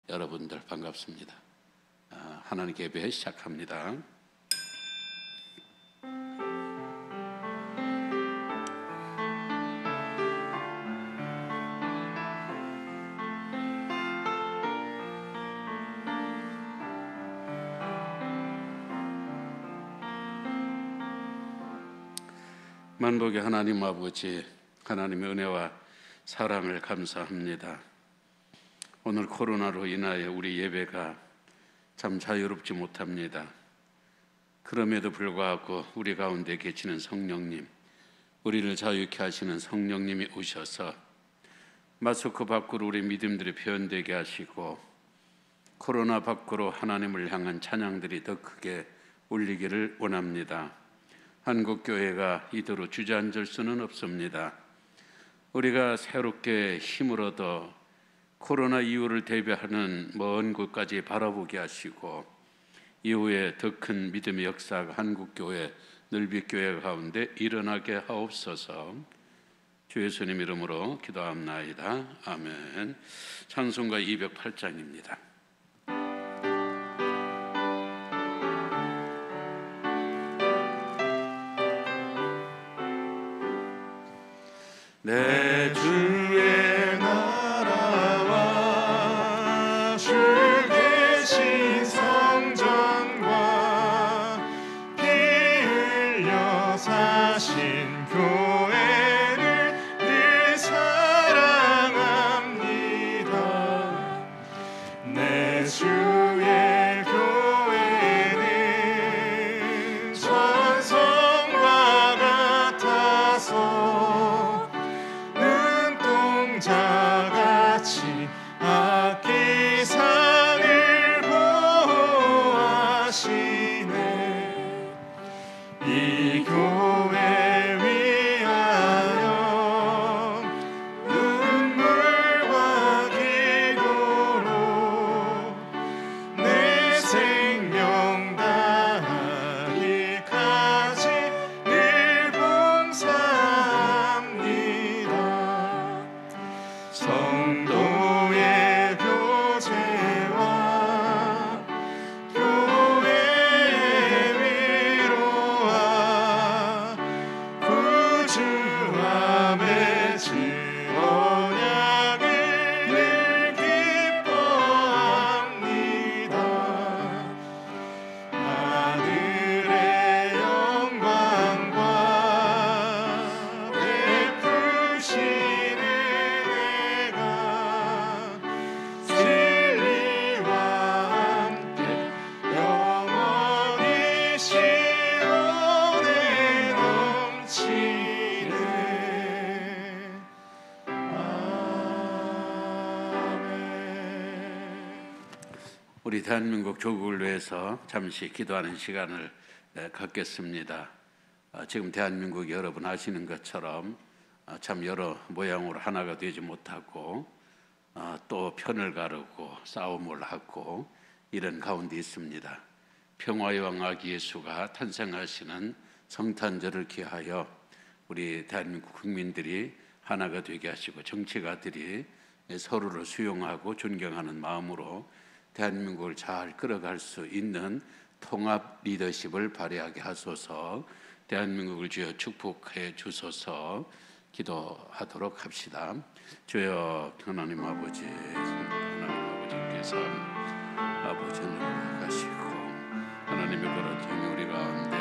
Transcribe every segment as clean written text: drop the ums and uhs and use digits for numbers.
여러분들 반갑습니다. 하나님께 예배 시작합니다. 만복의 하나님 아버지, 하나님의 은혜와 사랑을 감사합니다. 오늘 코로나로 인하여 우리 예배가 참 자유롭지 못합니다. 그럼에도 불구하고 우리 가운데 계시는 성령님, 우리를 자유케 하시는 성령님이 오셔서 마스크 밖으로 우리 믿음들이 표현되게 하시고 코로나 밖으로 하나님을 향한 찬양들이 더 크게 울리기를 원합니다. 한국교회가 이대로 주저앉을 수는 없습니다. 우리가 새롭게 힘을 얻어 코로나 이후를 대비하는 먼 곳까지 바라보게 하시고 이후에 더 큰 믿음의 역사가 한국교회, 늘비교회 가운데 일어나게 하옵소서. 주 예수님 이름으로 기도합나이다. 아멘. 찬송가 208장입니다. 내 주의 나라와 주 계신 성전과 피 흘려 사신 교회를 늘 사랑합니다. 내 주의 교회는 천성과 같아서 자같이 악기상을 보호하시네. 이 교회 위하여 눈물과 기도로 내 생명 다하기까지 늘 봉사합니다. 성도의 교제와 교회의 위로와 구주함의 언약을 늘 기뻐합니다. 하늘의 영광과 베푸시는 우리 대한민국 조국을 위해서 잠시 기도하는 시간을 갖겠습니다. 지금 대한민국 여러분 아시는 것처럼 참 여러 모양으로 하나가 되지 못하고 또 편을 가르고 싸움을 하고 이런 가운데 있습니다. 평화의 왕 아기 예수가 탄생하시는 성탄절을 기하여 우리 대한민국 국민들이 하나가 되게 하시고 정치가들이 서로를 수용하고 존경하는 마음으로 대한민국을 잘 끌어갈 수 있는 통합 리더십을 발휘하게 하소서. 대한민국을 주여 축복해 주소서. 기도하도록 합시다. 주여 하나님 아버지, 하나님 아버지께서 아버지는 가시고 하나님의 거룩한 우리 가운데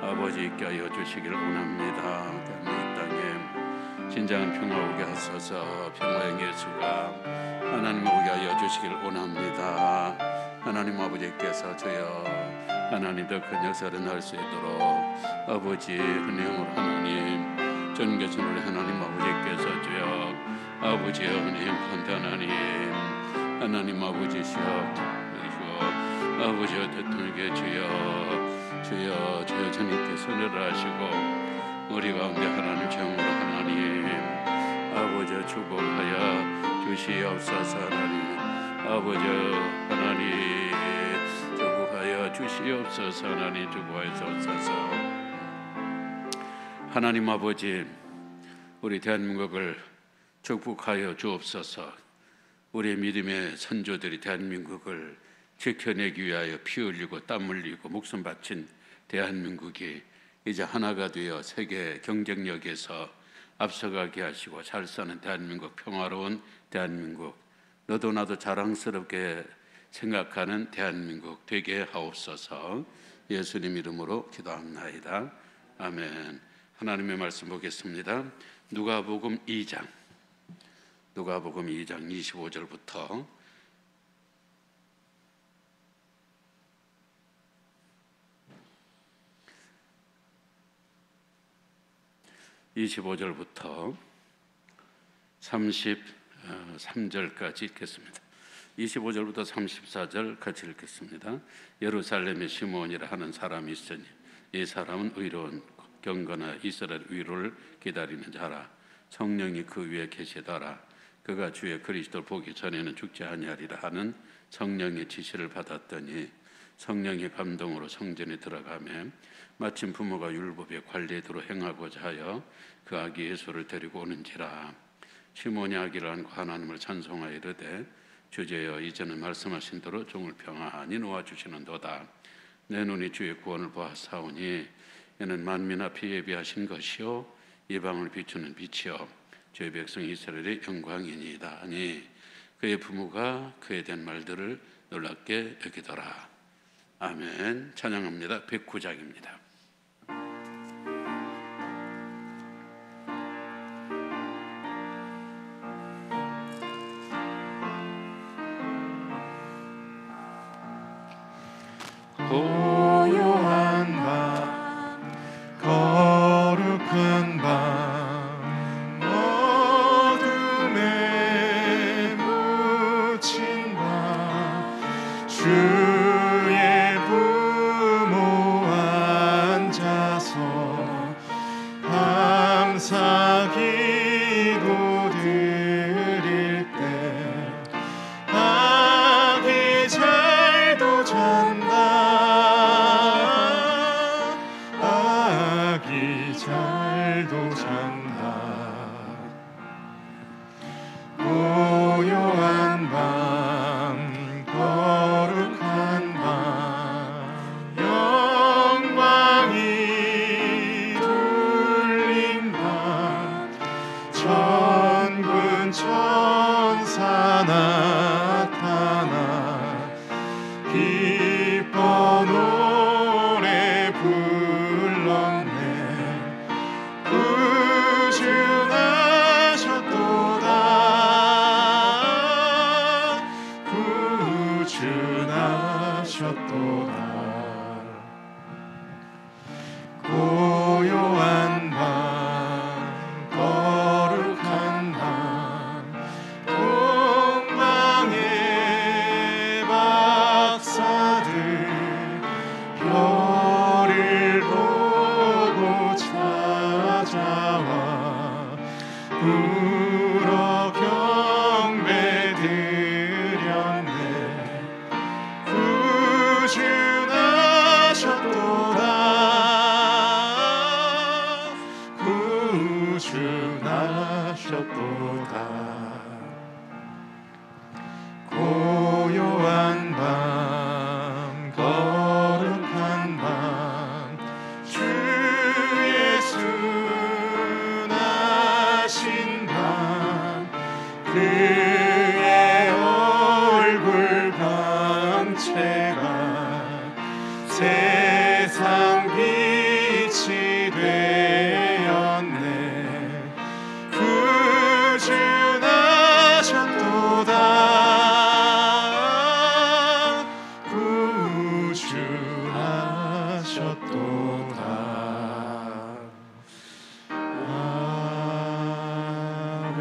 아버지 있게 하여 주시기를 원합니다. 대한민국 땅에 진정한 평화 오게 하소서. 평화의 예수가 하나님 오게 하여 주시기를 원합니다. 하나님 아버지께서 저여 하나님 더 큰 역사를 할 수 있도록 아버지 은혜로 하나님 전계신 우리 하나님 아버지께서 주여 아버지의 은혜 영원한 하나님 아버지시여 아버지여 대통령께 주여 주님께 선회를 하시고 우리 가운데 하나님 정으로 하나님 아버지 축복하여 주시옵소서. 하나님 아버지 하나님 축복하여 주시옵소서. 하나님 축복하여옵소서. 하나님 아버지 우리 대한민국을 축복하여 주옵소서. 우리의 믿음의 선조들이 대한민국을 지켜내기 위하여 피 흘리고 땀 흘리고 목숨 바친 대한민국이 이제 하나가 되어 세계 경쟁력에서 앞서가게 하시고 잘 사는 대한민국, 평화로운 대한민국, 너도 나도 자랑스럽게 생각하는 대한민국 되게 하옵소서. 예수님 이름으로 기도합나이다. 아멘. 하나님의 말씀 보겠습니다. 누가복음 2장 25절부터 33절까지 읽겠습니다. 25절부터 34절 같이 읽겠습니다. 예루살렘에 시몬이라 하는 사람이 있으니 이 사람은 의로운 경건한 이스라엘 위로를 기다리는 자라. 성령이 그 위에 계시더라. 그가 주의 그리스도를 보기 전에는 죽지 아니하리라 하는 성령의 지시를 받았더니 성령의 감동으로 성전에 들어가며 마침 부모가 율법의 관례대로 행하고자 하여 그 아기 예수를 데리고 오는지라. 시몬이 아기를 안고 하나님을 찬송하여 이르되 주제여 이제는 말씀하신 대로 종을 평안히 놓아주시는도다. 내 눈이 주의 구원을 보았사오니 이는 만민 앞에 예비하신 것이요 이방을 비추는 빛이요 주의 백성 이스라엘의 영광이니이다 하니 그의 부모가 그에 대한 말들을 놀랍게 여기더라. 아멘. 찬양합니다. 109장입니다. 고요한 밤 거룩한 밤 어둠에 묻힌 밤 주의 부모 앉아서 감사 기도 드릴 때 아기 잘도 잔다. 잘도 잔다. 고요한 밤 거룩한 밤 영광이 둘린 밤 천군 천사 나타나 기뻐 노래 불렀네. 고요한 밤 거룩한 밤 동방의 박사들 별을 보고 찾아와 불어 경배 드렸네. 구주나셨도다. 고요한 밤 거룩한 밤 주 예수 나신 밤 그의 얼굴 광채가 세상 빛이 되었네. 구주 나셨도다. 구주 나셨도다. 아멘.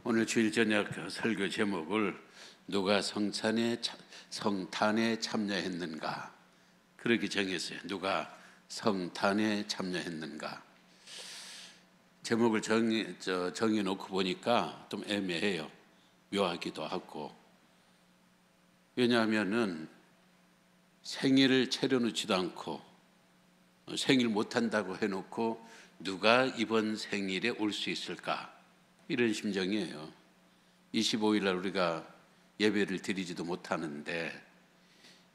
오늘 주일 저녁 설교 제목을 누가 성탄에 참여했는가 그렇게 정했어요. 누가 성탄에 참여했는가. 제목을 정해놓고 보니까 좀 애매해요. 묘하기도 하고. 왜냐하면은 생일을 차려놓지도 않고 생일 못한다고 해놓고 누가 이번 생일에 올 수 있을까 이런 심정이에요. 25일 날 우리가 예배를 드리지도 못하는데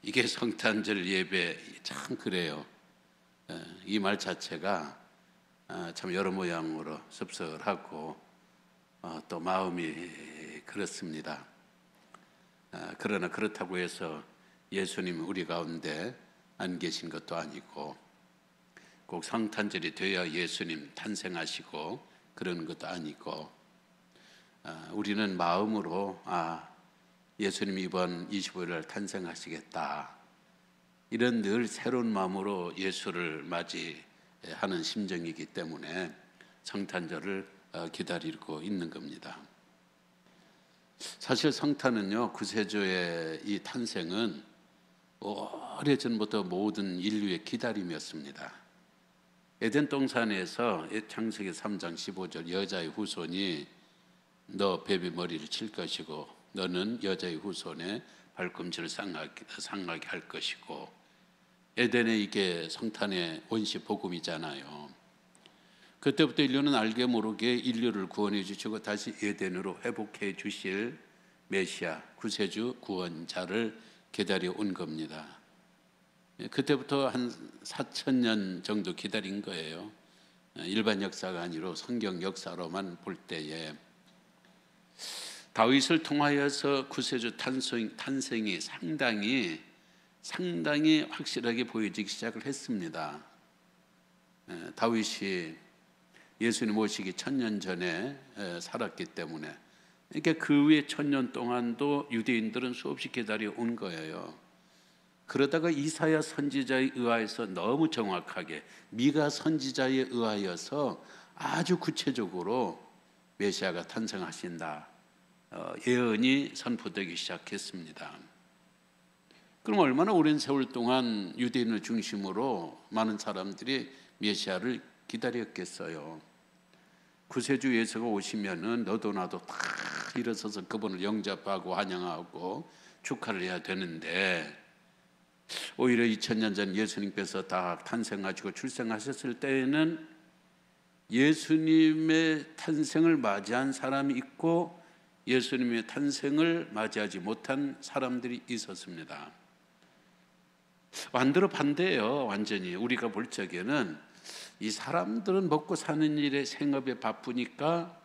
이게 성탄절 예배 참 그래요. 이 말 자체가 참 여러 모양으로 씁쓸하고 또 마음이 그렇습니다. 그러나 그렇다고 해서 예수님이 우리 가운데 안 계신 것도 아니고 꼭 성탄절이 돼야 예수님 탄생하시고 그런 것도 아니고 우리는 마음으로 예수님이 이번 25일 날 탄생하시겠다 이런 늘 새로운 마음으로 예수를 맞이하는 심정이기 때문에 성탄절을 기다리고 있는 겁니다. 사실 성탄은요, 구세주의 이 탄생은 오래전부터 모든 인류의 기다림이었습니다. 에덴 동산에서 창세기 3장 15절 여자의 후손이 너 베비 머리를 칠 것이고 너는 여자의 후손의 발꿈치를 상하게 할 것이고 에덴의 이게 성탄의 원시 복음이잖아요. 그때부터 인류는 알게 모르게 인류를 구원해 주시고 다시 에덴으로 회복해 주실 메시아 구세주 구원자를 기다려 온 겁니다. 그때부터 한 4,000년 정도 기다린 거예요. 일반 역사가 아니라 성경 역사로만 볼 때에 다윗을 통하여서 구세주 탄생이 상당히 확실하게 보여지기 시작을 했습니다. 다윗이 예수님 오시기 1000년 전에 살았기 때문에 그러니까 그 후에 1000년 동안도 유대인들은 수없이 기다려 온 거예요. 그러다가 이사야 선지자에 의하여서 너무 정확하게 미가 선지자에 의하여서 아주 구체적으로 메시아가 탄생하신다 예언이 선포되기 시작했습니다. 그럼 얼마나 오랜 세월 동안 유대인을 중심으로 많은 사람들이 메시아를 기다렸겠어요. 구세주 예수가 오시면은 너도 나도 다 일어서서 그분을 영접하고 환영하고 축하를 해야 되는데 오히려 2000년 전 예수님께서 다 탄생하시고 출생하셨을 때에는 예수님의 탄생을 맞이한 사람이 있고 예수님의 탄생을 맞이하지 못한 사람들이 있었습니다. 완전히 반대예요. 완전히 우리가 볼 적에는 이 사람들은 먹고 사는 일에 생업에 바쁘니까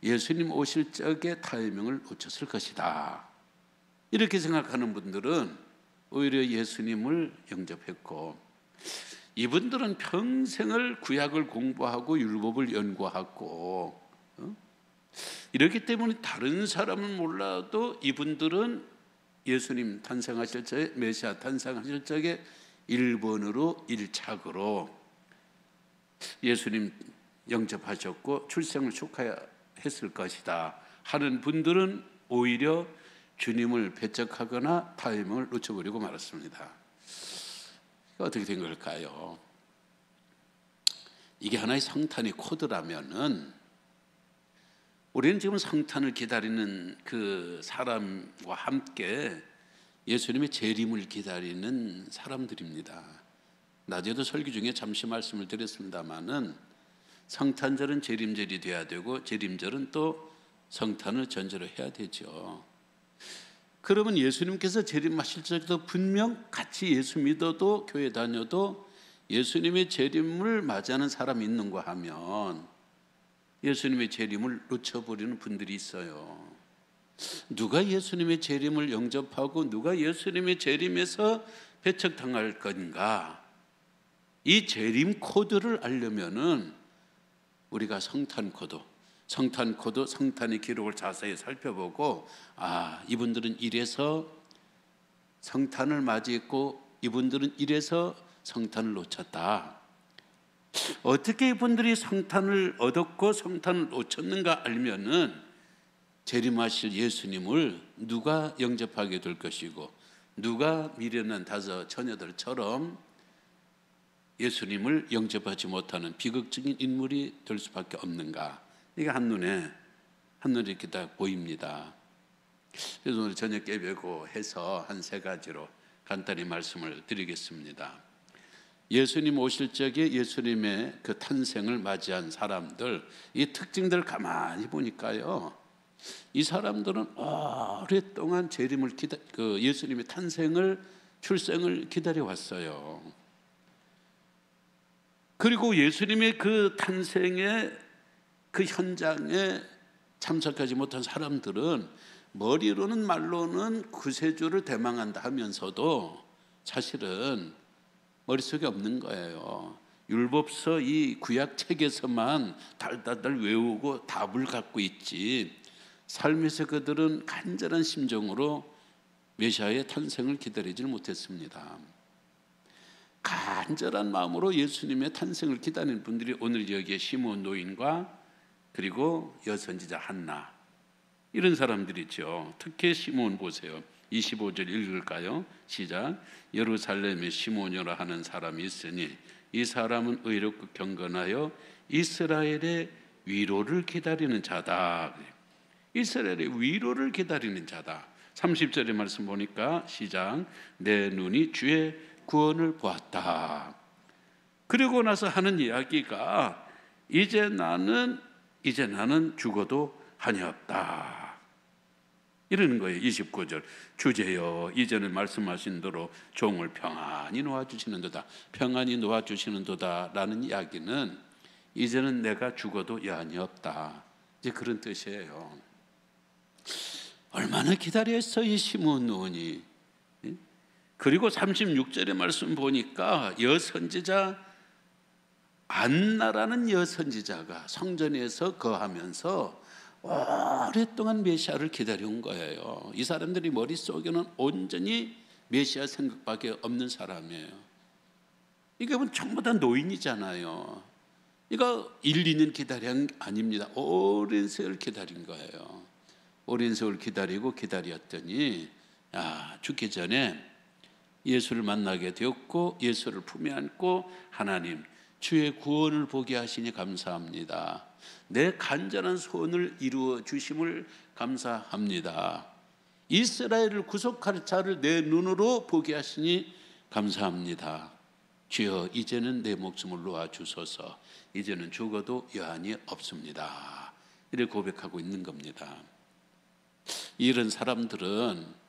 예수님 오실 적에 타이밍을 놓쳤을 것이다. 이렇게 생각하는 분들은 오히려 예수님을 영접했고 이분들은 평생을 구약을 공부하고 율법을 연구하고 이렇기 때문에 다른 사람은 몰라도 이분들은 예수님 탄생하실 적에 메시아 탄생하실 적에 1번으로 1착으로 예수님 영접하셨고 출생을 축하했을 것이다 하는 분들은 오히려 주님을 배척하거나 타이밍을 놓쳐버리고 말았습니다. 어떻게 된 걸까요? 이게 하나의 성탄의 코드라면은 우리는 지금 성탄을 기다리는 그 사람과 함께 예수님의 재림을 기다리는 사람들입니다. 낮에도 설교 중에 잠시 말씀을 드렸습니다마는 성탄절은 재림절이 돼야 되고 재림절은 또 성탄을 전제로 해야 되죠. 그러면 예수님께서 재림하실 적에도 분명 같이 예수 믿어도 교회 다녀도 예수님의 재림을 맞이하는 사람이 있는가 하면 예수님의 재림을 놓쳐버리는 분들이 있어요. 누가 예수님의 재림을 영접하고 누가 예수님의 재림에서 배척당할 건가? 이 재림 코드를 알려면은 우리가 성탄 코드, 성탄의 기록을 자세히 살펴보고 이분들은 이래서 성탄을 맞이했고 이분들은 이래서 성탄을 놓쳤다. 어떻게 이분들이 성탄을 얻었고 성탄을 놓쳤는가 알면은 재림하실 예수님을 누가 영접하게 될 것이고 누가 미련한 다섯 처녀들처럼 예수님을 영접하지 못하는 비극적인 인물이 될 수밖에 없는가? 이게 한눈에 이렇게 딱 보입니다. 그래서 오늘 저녁 예배고 해서 한 세 가지로 간단히 말씀을 드리겠습니다. 예수님 오실 적에 예수님의 그 탄생을 맞이한 사람들 이 특징들을 가만히 보니까요 이 사람들은 오랫동안 재림을 예수님의 출생을 기다려 왔어요. 그리고 예수님의 그 탄생의 그 현장에 참석하지 못한 사람들은 머리로는 말로는 구세주를 대망한다 하면서도 사실은 머릿속에 없는 거예요. 율법서 이 구약 책에서만 달달달 외우고 답을 갖고 있지, 삶에서 그들은 간절한 심정으로 메시아의 탄생을 기다리지 못했습니다. 간절한 마음으로 예수님의 탄생을 기다리는 분들이 오늘 여기에 시므온 노인과 그리고 여선지자 한나, 이런 사람들이죠. 특히 시므온 보세요. 25절 읽을까요? 시작. 예루살렘에 시므온이라 하는 사람이 있으니 이 사람은 의롭고 경건하여 이스라엘의 위로를 기다리는 자다. 이스라엘의 위로를 기다리는 자다. 30절의 말씀 보니까 시작. 내 눈이 주의 구원을 보았다. 그리고 나서 하는 이야기가 이제 나는 죽어도 한이 없다, 이러는 거예요. 29절. 주제여 이제는 말씀하신 대로 종을 평안히 놓아주시는도다. 평안히 놓아주시는도다 라는 이야기는 이제는 내가 죽어도 여한이 없다, 이제 그런 뜻이에요. 얼마나 기다렸어요, 이 시므온 노인이. 그리고 36절의 말씀 보니까 여선지자 안나라는 여선지자가 성전에서 거하면서 오랫동안 메시아를 기다려온 거예요. 이 사람들이 머릿속에는 온전히 메시아 생각밖에 없는 사람이에요. 이게 전부 다 노인이잖아요. 이거 1, 2년 기다린 게 아닙니다. 오랜 세월 기다린 거예요. 오랜 세월 기다렸더니 죽기 전에 예수를 만나게 되었고, 예수를 품에 안고 하나님 주의 구원을 보게 하시니 감사합니다. 내 간절한 소원을 이루어 주심을 감사합니다. 이스라엘을 구속할 자를 내 눈으로 보게 하시니 감사합니다. 주여 이제는 내 목숨을 놓아 주소서. 이제는 죽어도 여한이 없습니다. 이렇게 고백하고 있는 겁니다. 이런 사람들은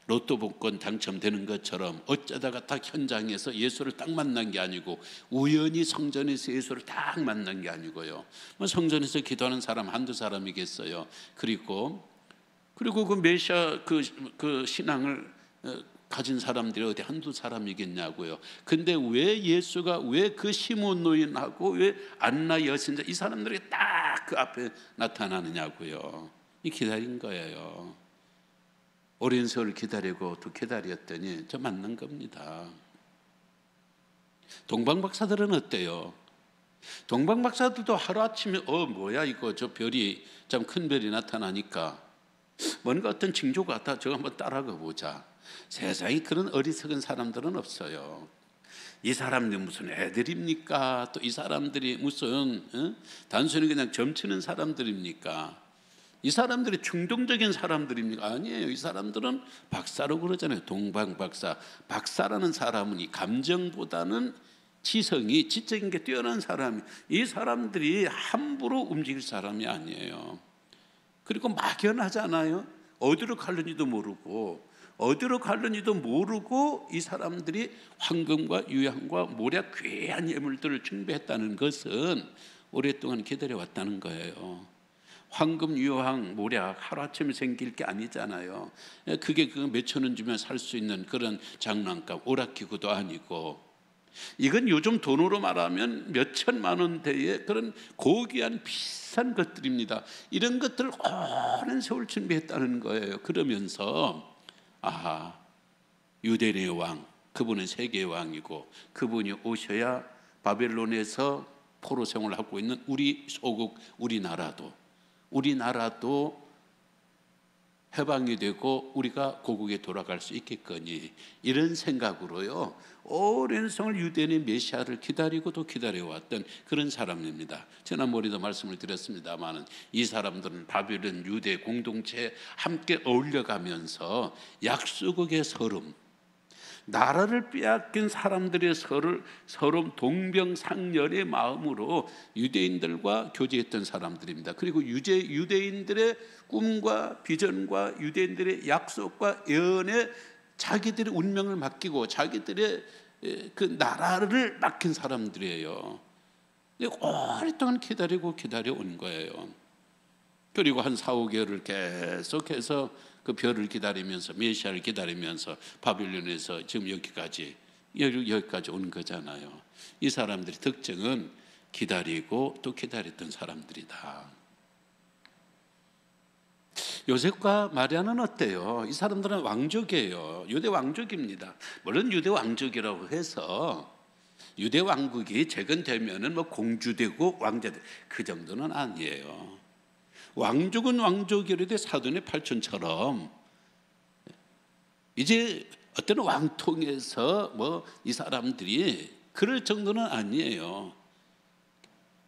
로또 복권 당첨되는 것처럼 어쩌다가 딱 현장에서 예수를 딱 만난 게 아니고, 우연히 성전에서 예수를 딱 만난 게 아니고요. 성전에서 기도하는 사람 한두 사람이겠어요. 그리고 그 메시아 그 신앙을 가진 사람들이 어디 한두 사람이겠냐고요. 근데 왜 예수가 왜 그 시므온 노인하고 왜 안나 여선자 이 사람들이 딱 그 앞에 나타나느냐고요. 이 기다린 거예요. 오랜 세월 기다리고 또 기다렸더니 저 만난 겁니다. 동방박사들은 어때요? 동방박사들도 하루아침에 뭐야 이거, 저 별이 참 큰 별이 나타나니까 뭔가 어떤 징조 같아, 저거 한번 따라가 보자. 세상에 그런 어리석은 사람들은 없어요. 이 사람들이 무슨 애들입니까? 또 이 사람들이 무슨 단순히 그냥 점치는 사람들입니까? 이 사람들이 충동적인 사람들입니까? 아니에요. 이 사람들은 박사로 그러잖아요. 동방박사. 박사라는 사람은 이 감정보다는 지성이, 지적인 게 뛰어난 사람이, 이 사람들이 함부로 움직일 사람이 아니에요. 그리고 막연하잖아요. 어디로 가는지도 모르고 이 사람들이 황금과 유향과 모략 귀한 예물들을 준비했다는 것은 오랫동안 기다려왔다는 거예요. 황금, 유황, 모략 하루아침에 생길 게 아니잖아요. 그게 몇천 원 주면 살 수 있는 그런 장난감, 오락기구도 아니고, 이건 요즘 돈으로 말하면 몇 천만 원대의 그런 고귀한 비싼 것들입니다. 이런 것들을 오랜 세월 준비했다는 거예요. 그러면서 유대인의 왕, 그분은 세계의 왕이고 그분이 오셔야 바벨론에서 포로 생활을 하고 있는 우리 소국, 우리나라도 해방이 되고 우리가 고국에 돌아갈 수 있겠거니, 이런 생각으로요 오랜 세월 유대인의 메시아를 기다리고 또 기다려왔던 그런 사람입니다. 지난번에도 말씀을 드렸습니다만 이 사람들은 바벨론 유대 공동체에 함께 어울려가면서 약수국의 서름, 나라를 빼앗긴 사람들의 서로 동병상련의 마음으로 유대인들과 교제했던 사람들입니다. 그리고 유대인들의 꿈과 비전과 유대인들의 약속과 예언에 자기들의 운명을 맡기고 자기들의 그 나라를 맡긴 사람들이에요. 오랫동안 기다려 온 거예요. 그리고 한 4~5개월을 계속해서 그 별을 기다리면서 메시아를 기다리면서 바빌론에서 지금 여기까지 온 거잖아요. 이 사람들의 특징은 기다리고 또 기다렸던 사람들이다. 요셉과 마리아는 어때요? 이 사람들은 왕족이에요. 유대 왕족입니다. 물론 유대 왕족이라고 해서 유대 왕국이 재건되면은 뭐 공주되고 왕자되고 그 정도는 아니에요. 왕족은 왕족이라도 사돈의 팔촌처럼 이제 어떤 왕통에서 뭐 이 사람들이 그럴 정도는 아니에요.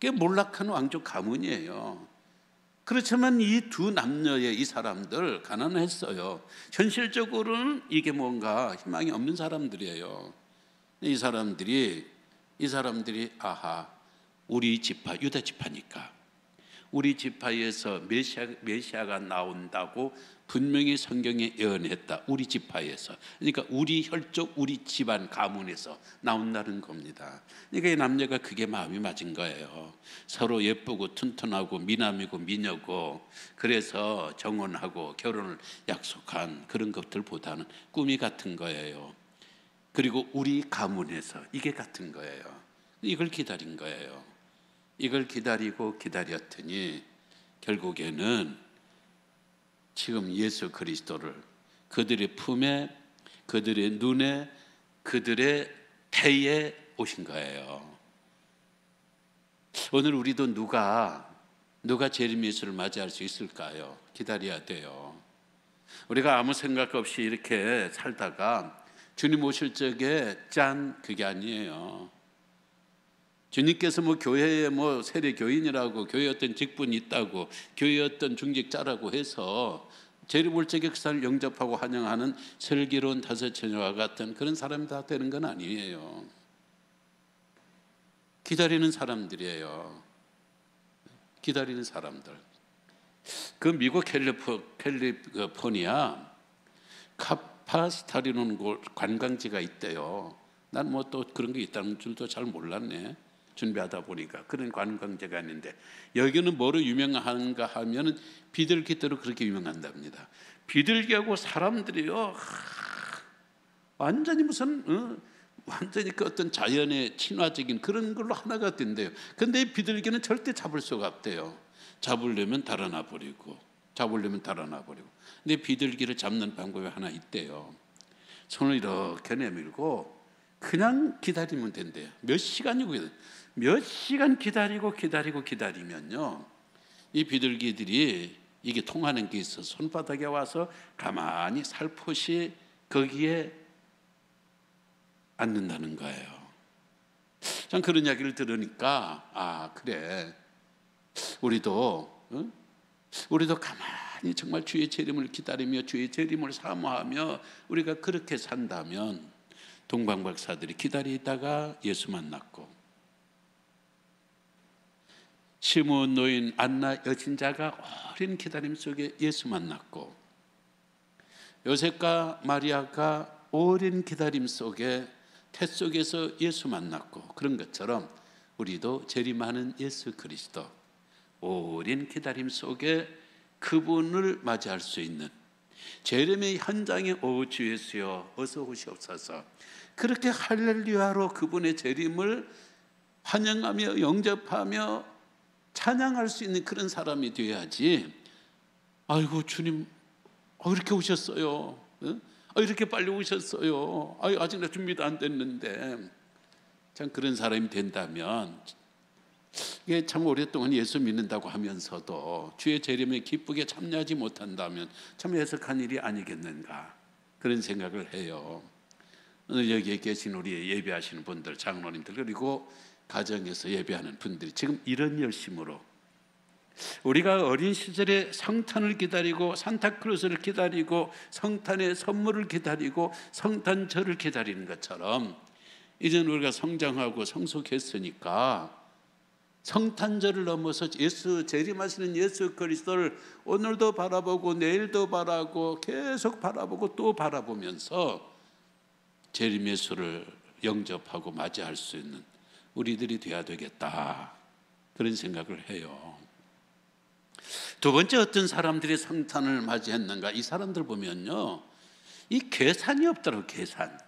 꽤 몰락한 왕족 가문이에요. 그렇지만 이 두 남녀의 이 사람들 가난했어요. 현실적으로는 이게 뭔가 희망이 없는 사람들이에요. 이 사람들이 아하, 우리 지파 유다 지파니까 우리 지파에서 메시아가 나온다고 분명히 성경에 예언했다. 우리 지파에서, 그러니까 우리 혈족, 우리 집안 가문에서 나온다는 겁니다. 그러니까 이 남녀가 그게 마음이 맞은 거예요. 서로 예쁘고 튼튼하고 미남이고 미녀고 그래서 정혼하고 결혼을 약속한 그런 것들보다는 꿈이 같은 거예요. 그리고 우리 가문에서 이게 같은 거예요. 이걸 기다린 거예요. 이걸 기다리고 기다렸더니 결국에는 지금 예수 그리스도를 그들의 품에, 그들의 눈에, 그들의 태에 오신 거예요. 오늘 우리도 누가 재림 예수를 맞이할 수 있을까요? 기다려야 돼요. 우리가 아무 생각 없이 이렇게 살다가 주님 오실 적에 짠, 그게 아니에요. 주님께서 뭐 교회에 뭐 세례 교인이라고 교회 어떤 직분이 있다고 교회 어떤 중직자라고 해서 재림 올 적에 그 사람을 영접하고 환영하는 슬기로운 다섯 처녀와 같은 그런 사람이 다 되는 건 아니에요. 기다리는 사람들이에요. 기다리는 사람들. 그 미국 캘리포니아 카파스타리는 관광지가 있대요. 난 뭐 또 그런 게 있다는 줄도 잘 몰랐네. 준비하다 보니까 그런 관광지가 있는데 여기는 뭐로 유명한가 하면은 비둘기떼로 그렇게 유명한답니다. 비둘기하고 사람들이요 완전히 완전히 그 어떤 자연의 친화적인 그런 걸로 하나가 된대요. 근데 이 비둘기는 절대 잡을 수가 없대요. 잡으려면 달아나 버리고. 근데 비둘기를 잡는 방법이 하나 있대요. 손을 이렇게 내밀고 그냥 기다리면 된대요. 몇 시간 기다리면요 이 비둘기들이 이게 통하는 게 있어 손바닥에 와서 가만히 살포시 거기에 앉는다는 거예요. 전 그런 이야기를 들으니까 그래 우리도 가만히 정말 주의 재림을 기다리며 주의 재림을 사모하며 우리가 그렇게 산다면 동방박사들이 기다리다가 예수 만났고 시므온 노인 안나 여신자가 오랜 기다림 속에 예수 만났고 요셉과 마리아가 오랜 기다림 속에 태 속에서 예수 만났고 그런 것처럼 우리도 재림하는 예수 그리스도 오랜 기다림 속에 그분을 맞이할 수 있는 재림의 현장에 주 예수여 어서 오시옵소서 그렇게 할렐루야로 그분의 재림을 환영하며 영접하며 찬양할 수 있는 그런 사람이 되어야지. 아이고 주님 이렇게 오셨어요. 이렇게 빨리 오셨어요. 아직 나 준비도 안 됐는데 참 그런 사람이 된다면 이게 참 오랫동안 예수 믿는다고 하면서도 주의 재림에 기쁘게 참여하지 못한다면 참 해석한 일이 아니겠는가 그런 생각을 해요. 오늘 여기에 계신 우리 예배하시는 분들 장로님들 그리고 가정에서 예배하는 분들이 지금 이런 열심으로 우리가 어린 시절에 성탄을 기다리고 산타클로스를 기다리고 성탄의 선물을 기다리고 성탄절을 기다리는 것처럼 이제는 우리가 성장하고 성숙했으니까 성탄절을 넘어서 예수 재림하시는 예수 그리스도를 오늘도 바라보고 내일도 바라보고 계속 바라보고 또 바라보면서 재림 예수를 영접하고 맞이할 수 있는 우리들이 돼야 되겠다, 그런 생각을 해요. 두 번째, 어떤 사람들이 성탄을 맞이했는가? 이 사람들 보면요, 이 계산이 없더라고요. 계산.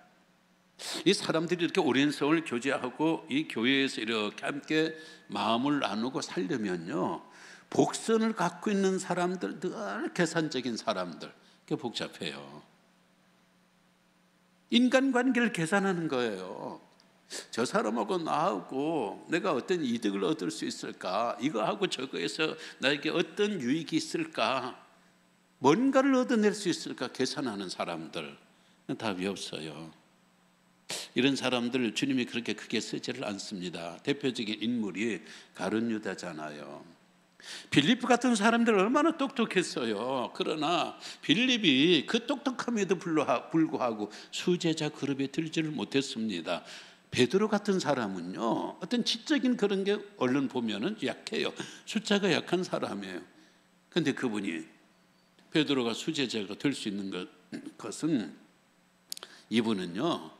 이 사람들이 이렇게 오랜 세월 교제하고 이 교회에서 이렇게 함께 마음을 나누고 살려면요, 복선을 갖고 있는 사람들, 늘 계산적인 사람들, 그게 복잡해요. 인간관계를 계산하는 거예요. 저 사람하고 나하고 내가 어떤 이득을 얻을 수 있을까? 이거하고 저거에서 나에게 어떤 유익이 있을까? 뭔가를 얻어낼 수 있을까? 계산하는 사람들, 답이 없어요. 이런 사람들 주님이 그렇게 크게 쓰지를 않습니다. 대표적인 인물이 가룟 유다잖아요. 빌립 같은 사람들 얼마나 똑똑했어요. 그러나 빌립이 그 똑똑함에도 불구하고 수제자 그룹에 들지를 못했습니다. 베드로 같은 사람은요, 어떤 지적인 그런 게 얼른 보면은 약해요. 숫자가 약한 사람이에요. 근데 그분이 베드로가 수제자가 될 수 있는 것은, 이분은요,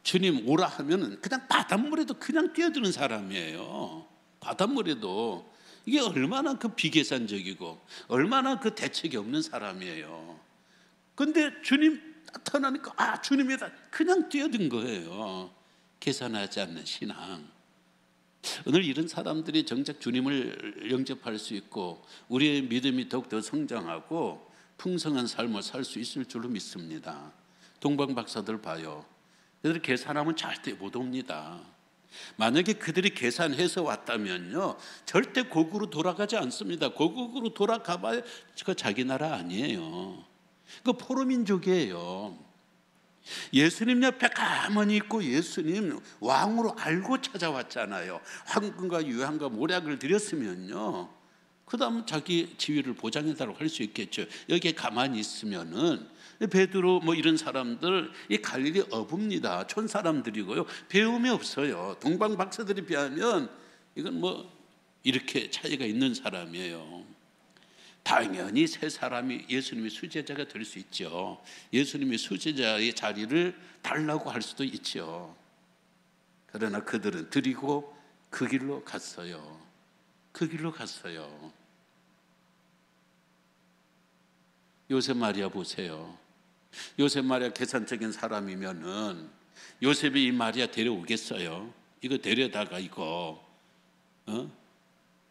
주님 오라 하면은 그냥 바닷물에도 그냥 뛰어드는 사람이에요. 바닷물에도. 이게 얼마나 그 비계산적이고 얼마나 그 대책이 없는 사람이에요. 근데 주님 나타나니까 주님이다, 그냥 뛰어든 거예요. 계산하지 않는 신앙. 오늘 이런 사람들이 정작 주님을 영접할 수 있고 우리의 믿음이 더욱더 성장하고 풍성한 삶을 살 수 있을 줄로 믿습니다. 동방 박사들 봐요. 그들이 계산하면 절대 못 옵니다. 만약에 그들이 계산해서 왔다면요, 절대 고국으로 돌아가지 않습니다. 고국으로 돌아가봐야 그 자기 나라 아니에요. 그 포로민족이에요. 예수님 옆에 가만히 있고 예수님 왕으로 알고 찾아왔잖아요. 황금과 유향과 모략을 드렸으면요, 그 다음 자기 지위를 보장해달라고 할 수 있겠죠. 여기에 가만히 있으면은 베드로 이런 사람들, 이 갈릴리 어부입니다. 촌 사람들이고요, 배움이 없어요. 동방 박사들에 비하면 이건 이렇게 차이가 있는 사람이에요. 당연히 세 사람이 예수님의 수제자가 될 수 있죠. 예수님의 수제자의 자리를 달라고 할 수도 있죠. 그러나 그들은 드리고 그 길로 갔어요. 그 길로 갔어요. 요셉 마리아 보세요. 요셉 마리아 계산적인 사람이면은 요셉이 이 마리아 데려오겠어요? 이거 데려다가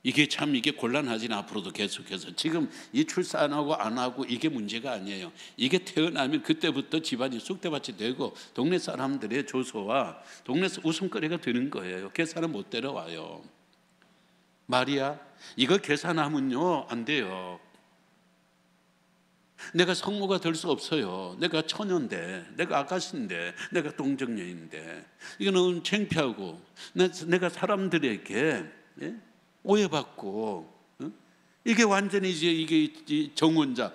이게 곤란하진, 앞으로도 계속해서. 지금 이 출산하고 안 하고 이게 문제가 아니에요. 이게 태어나면 그때부터 집안이 쑥대밭이 되고 동네 사람들의 조소와 동네 웃음거리가 되는 거예요. 계산은 못 데려와요. 마리아, 이거 계산하면요 안 돼요. 내가 성모가 될 수 없어요. 내가 처녀인데, 내가 아가씨인데, 내가 동정녀인데, 이거는 창피하고 내가 사람들에게 오해받고, 이게 완전히 이게 정혼자,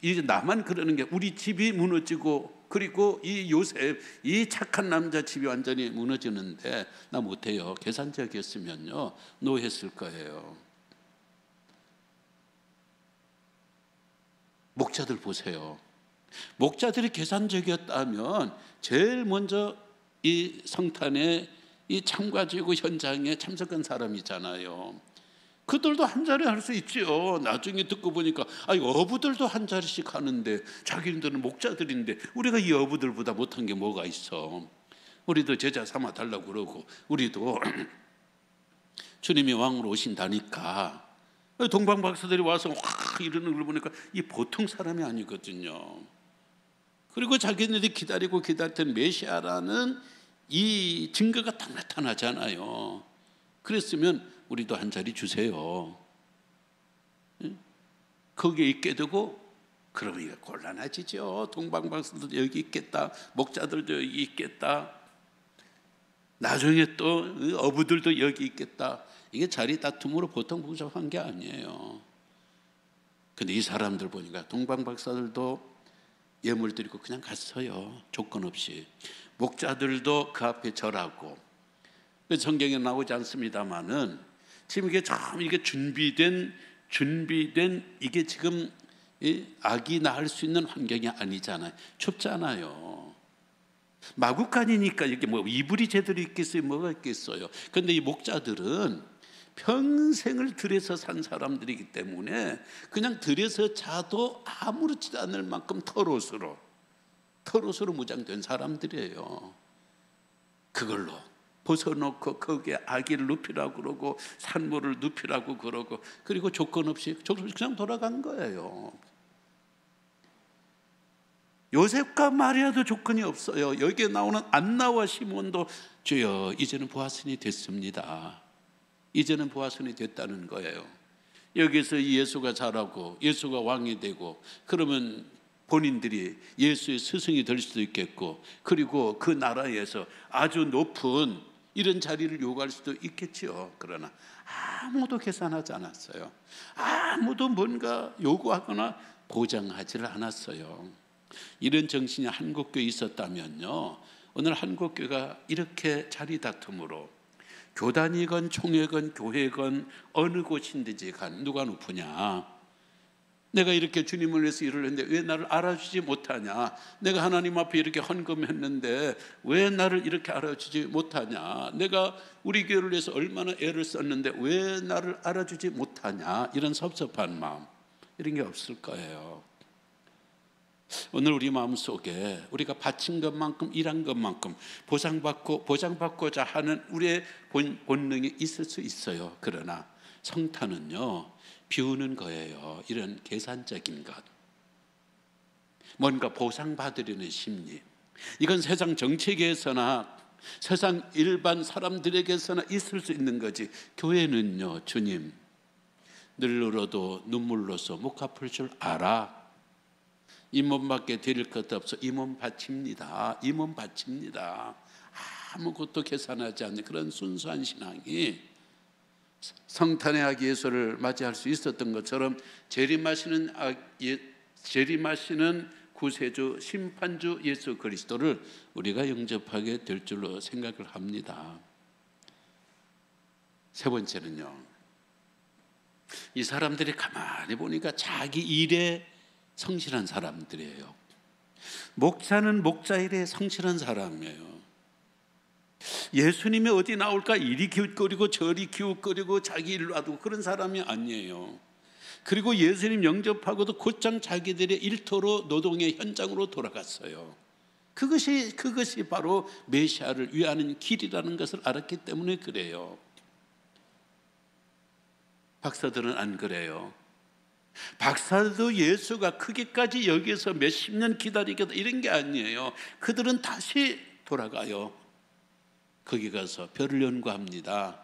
이제 나만 그러는 게, 우리 집이 무너지고 그리고 이 요셉, 이 착한 남자 집이 완전히 무너지는데 나 못해요. 계산적이었으면요 노했을 거예요. 목자들 보세요. 목자들이 계산적이었다면 제일 먼저 이 성탄에 이 참가지고 현장에 참석한 사람이잖아요. 그들도 한 자리 할 수 있죠. 나중에 듣고 보니까 어부들도 한 자리씩 하는데 자기들은 목자들인데 우리가 이 어부들보다 못한 게 뭐가 있어. 우리도 제자 삼아 달라고 그러고 우리도 주님이 왕으로 오신다니까. 동방 박사들이 와서 이러는 걸 보니까 이 보통 사람이 아니거든요. 그리고 자기네들이 기다리고 기다렸던 메시아라는 이 증거가 딱 나타나잖아요. 그랬으면 우리도 한 자리 주세요. 거기에 있게 되고 그러면 이거 곤란해지죠. 동방 박사들도 여기 있겠다, 목자들도 여기 있겠다. 나중에 또 어부들도 여기 있겠다. 이게 자리 다툼으로 보통 복잡한 게 아니에요. 근데 이 사람들 보니까 동방 박사들도 예물 드리고 그냥 갔어요. 조건 없이. 목자들도 그 앞에 절하고. 성경에 나오지 않습니다만은 지금 이게 참 이게 준비된 이게 지금 아기 낳을 수 있는 환경이 아니잖아요. 춥잖아요. 마구간이니까 이렇게 뭐 이불이 제대로 있겠어요? 뭐가 있겠어요? 그런데 이 목자들은 평생을 들에서 산 사람들이기 때문에 그냥 들에서 자도 아무렇지도 않을 만큼 털옷으로 무장된 사람들이에요. 그걸로 벗어놓고 거기에 아기를 눕히라고 그러고 산모를 눕히라고 그러고 그리고 조건 없이 그냥 돌아간 거예요. 요셉과 마리아도 조건이 없어요. 여기에 나오는 안나와 시몬도 주여 이제는 보아스니 됐습니다. 이제는 보아스니 됐다는 거예요. 여기서 예수가 자라고 예수가 왕이 되고 그러면 본인들이 예수의 스승이 될 수도 있겠고 그리고 그 나라에서 아주 높은 이런 자리를 요구할 수도 있겠지요. 그러나 아무도 계산하지 않았어요. 아무도 뭔가 요구하거나 보장하지를 않았어요. 이런 정신이 한국교회에 있었다면요, 오늘 한국교회가 이렇게 자리 다툼으로 교단이건 총회건 교회건 어느 곳인지 간 누가 높으냐, 내가 이렇게 주님을 위해서 일을 했는데 왜 나를 알아주지 못하냐, 내가 하나님 앞에 이렇게 헌금했는데 왜 나를 이렇게 알아주지 못하냐, 내가 우리 교회를 위해서 얼마나 애를 썼는데 왜 나를 알아주지 못하냐, 이런 섭섭한 마음, 이런 게 없을 거예요. 오늘 우리 마음속에 우리가 바친 것만큼 일한 것만큼 보장받고자 하는 우리의 본능이 있을 수 있어요. 그러나 성탄은요, 비우는 거예요. 이런 계산적인 것, 뭔가 보상받으려는 심리, 이건 세상 정치계에서나 세상 일반 사람들에게서나 있을 수 있는 거지. 교회는요, 주님 늘 울어도 눈물로서 못 갚을 줄 알아. 이 몸밖에 드릴 것 없어. 이 몸 바칩니다. 이 몸 바칩니다. 아무것도 계산하지 않는 그런 순수한 신앙이 성탄의 아기 예수를 맞이할 수 있었던 것처럼 재림하시는 구세주 심판주 예수 그리스도를 우리가 영접하게 될 줄로 생각을 합니다. 세 번째는요, 이 사람들이 가만히 보니까 자기 일에 성실한 사람들이에요. 목자는 목자 일에 성실한 사람이에요. 예수님이 어디 나올까 이리 기웃거리고 저리 기웃거리고 자기 일로 놔두고 그런 사람이 아니에요. 그리고 예수님 영접하고도 곧장 자기들의 일터로 노동의 현장으로 돌아갔어요. 그것이 바로 메시아를 위하는 길이라는 것을 알았기 때문에 그래요. 박사들은 안 그래요. 박사도 예수가 크기까지 여기서 몇십 년 기다리겠다 이런 게 아니에요. 그들은 다시 돌아가요. 거기 가서 별을 연구합니다.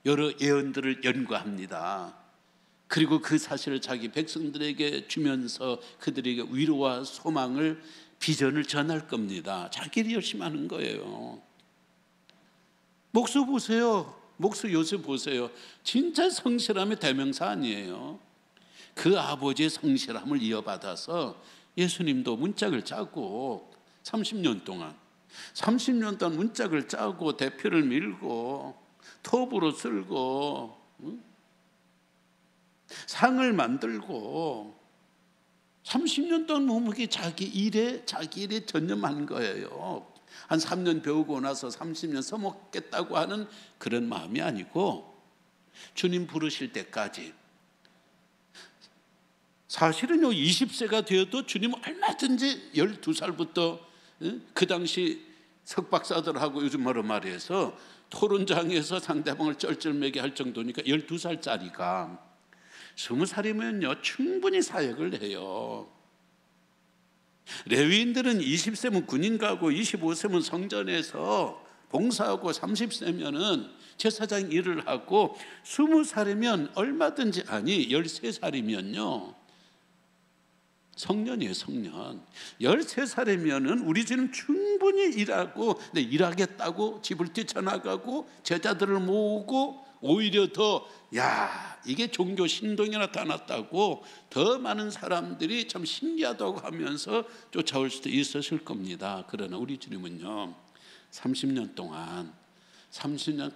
여러 예언들을 연구합니다. 그리고 그 사실을 자기 백성들에게 주면서 그들에게 위로와 소망을, 비전을 전할 겁니다. 자기 일 열심히 하는 거예요. 목수 보세요. 목수 요셉 보세요. 진짜 성실함의 대명사 아니에요. 그 아버지의 성실함을 이어받아서 예수님도 문짝을 짜고 30년 동안 문짝을 짜고 대표를 밀고 톱으로 쓸고 상을 만들고 30년 동안 묵묵히 자기 일에 전념한 거예요. 한 3년 배우고 나서 30년 써먹겠다고 하는 그런 마음이 아니고 주님 부르실 때까지. 사실은요, 20세가 되어도 주님은 얼마든지 12살부터 그 당시 석박사들하고 요즘 말해서 토론장에서 상대방을 쩔쩔매게 할 정도니까 12살짜리가 20살이면요 충분히 사역을 해요. 레위인들은 20세면 군인 가고 25세면 성전에서 봉사하고 30세면은 제사장 일을 하고 20살이면 얼마든지, 아니 13살이면요 성년이에요, 성년. 13살이면은 우리 지금 충분히 일하고, 일하겠다고 집을 뛰쳐나가고 제자들을 모으고, 오히려 더 이게 종교 신동이 나타났다고 더 많은 사람들이 참 신기하다고 하면서 쫓아올 수도 있었을 겁니다. 그러나 우리 주님은요, 30년 동안 30년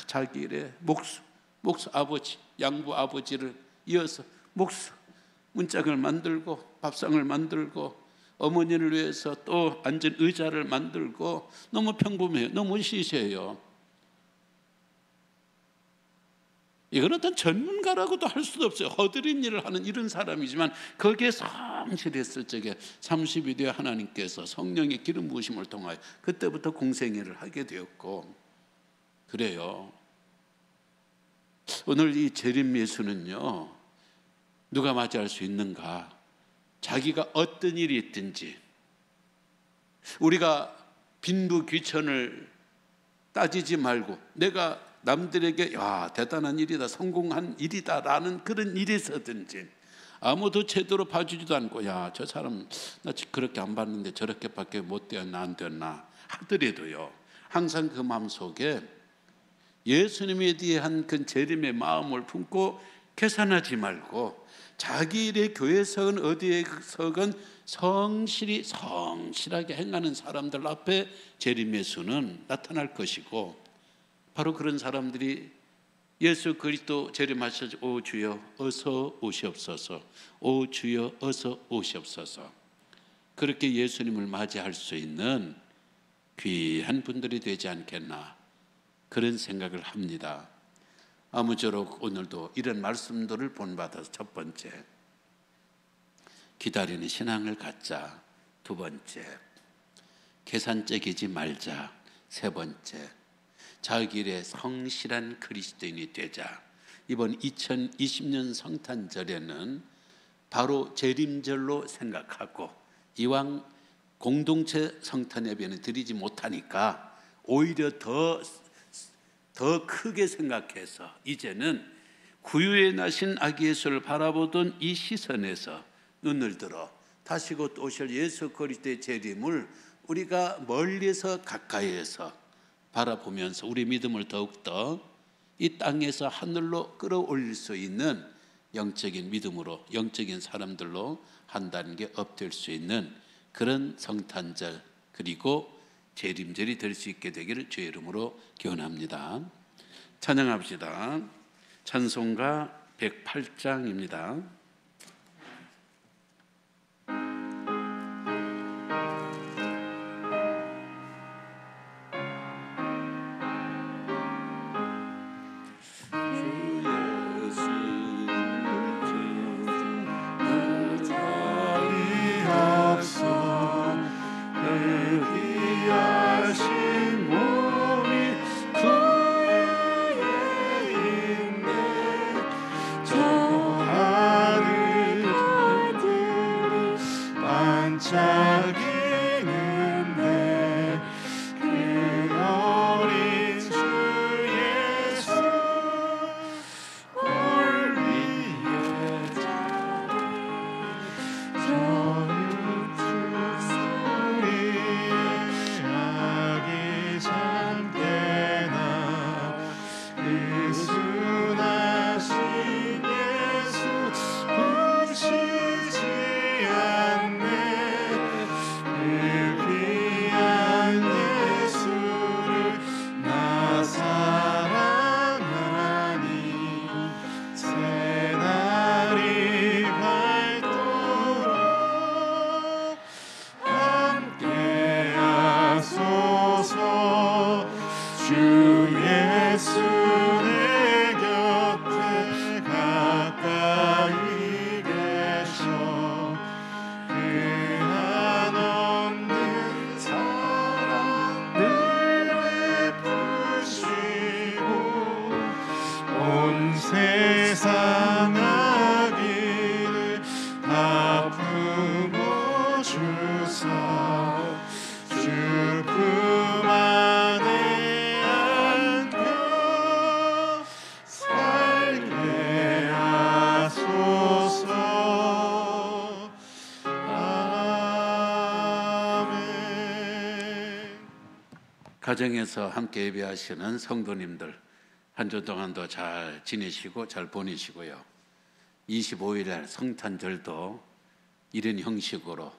자기 일에 목수 아버지, 양부 아버지를 이어서 목수 문짝을 만들고 밥상을 만들고 어머니를 위해서 또 앉은 의자를 만들고, 너무 평범해요. 너무 시시해요. 이건 어떤 전문가라고도 할 수도 없어요. 허드렛 일을 하는 이런 사람이지만 거기에 성실했을 적에 30이 되어 하나님께서 성령의 기름 부으심을 통하여 그때부터 공생애를 하게 되었고, 그래요. 오늘 이 재림 예수는요, 누가 맞이할 수 있는가? 자기가 어떤 일이 있든지, 우리가 빈부귀천을 따지지 말고 내가 남들에게 대단한 일이다, 성공한 일이다 라는 그런 일이 있었든지, 아무도 제대로 봐주지도 않고 저 사람 나 그렇게 안 봤는데 저렇게밖에 못 되었나 안 되었나 하더라도요, 항상 그 마음속에 예수님에 대한 그 재림의 마음을 품고 계산하지 말고, 자기 일의 교회석은 어디에서건 성실하게 행하는 사람들 앞에 재림 예수는 나타날 것이고, 바로 그런 사람들이 예수 그리스도 재림하셔서 오 주여 어서 오시옵소서, 오 주여 어서 오시옵소서, 그렇게 예수님을 맞이할 수 있는 귀한 분들이 되지 않겠나, 그런 생각을 합니다. 아무쪼록 오늘도 이런 말씀들을 본받아서, 첫 번째, 기다리는 신앙을 갖자. 두 번째, 계산적이지 말자. 세 번째, 자기 일에 성실한 그리스도인이 되자. 이번 2020년 성탄절에는 바로 재림절로 생각하고, 이왕 공동체 성탄 예배는 드리지 못하니까 오히려 더 크게 생각해서 이제는 구유에 나신 아기 예수를 바라보던 이 시선에서 눈을 들어 다시 곧 오실 예수 그리스도의 재림을 우리가 멀리서 가까이에서 바라보면서 우리 믿음을 더욱더 이 땅에서 하늘로 끌어올릴 수 있는 영적인 믿음으로, 영적인 사람들로 한 단계 업될 수 있는 그런 성탄절 그리고 재림절이 될 수 있게 되기를 주의 이름으로 기원합니다. 찬양합시다. 찬송가 108장입니다. 가정에서 함께 예배하시는 성도님들 한 주 동안도 잘 지내시고 잘 보내시고요. 25일 날 성탄절도 이런 형식으로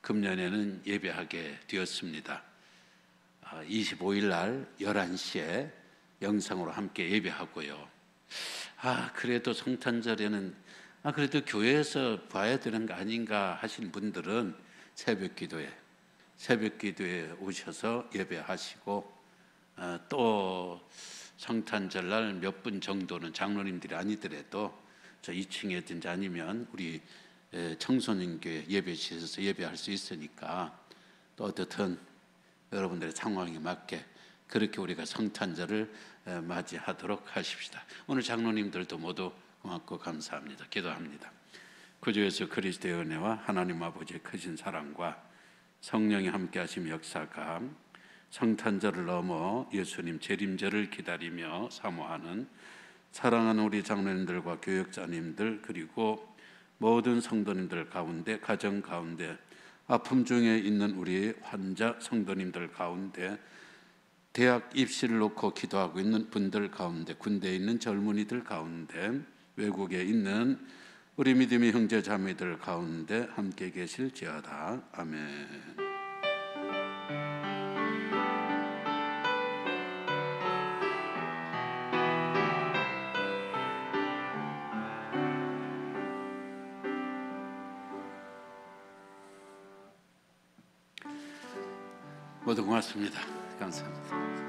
금년에는 예배하게 되었습니다. 25일 날 11시에 영상으로 함께 예배하고요. 그래도 성탄절에는 그래도 교회에서 봐야 되는 거 아닌가 하신 분들은 새벽 기도에 오셔서 예배하시고, 또 성탄절 날 몇 분 정도는 장로님들이 아니더라도 저 2층이든지 아니면 우리 청소년교회 예배실에서 예배할 수 있으니까, 또 어떻든 여러분들의 상황에 맞게 그렇게 우리가 성탄절을 맞이하도록 하십시다. 오늘 장로님들도 모두 고맙고 감사합니다. 기도합니다. 구주 예수 그리스도의 은혜와 하나님 아버지의 크신 사랑과 성령이 함께 하심 역사가 성탄절을 넘어 예수님 재림절을 기다리며 사모하는 사랑하는 우리 장로님들과 교역자님들, 그리고 모든 성도님들 가운데, 가정 가운데, 아픔 중에 있는 우리 환자 성도님들 가운데, 대학 입시를 놓고 기도하고 있는 분들 가운데, 군대에 있는 젊은이들 가운데, 외국에 있는 우리 믿음의 형제 자매들 가운데 함께 계실지어다. 아멘. 모두 고맙습니다. 감사합니다.